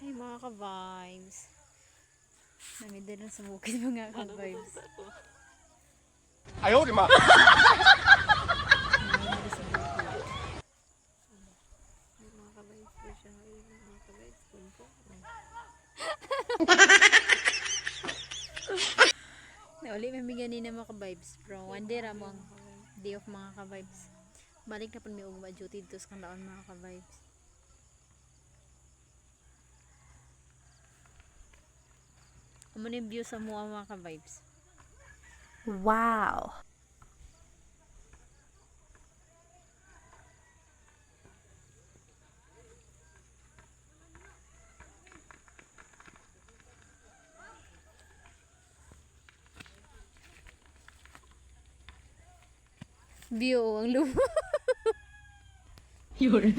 Ay, mga ka-vibes. Namida lang sa bukid mga ka-vibes. Ayaw, di ma. Namida sa bukid. Ay, mga ka-vibes po siya. Ay, mga ka-vibes po po. Nauli may bigyan na mga ka-vibes. Pero one day ramang day of mga ka-vibes. Balik na po may ugma duty dito sa kandaon mga ka-vibes. Ano yung view sa mga ka-vibes? Wow. View ang lumo. Yun.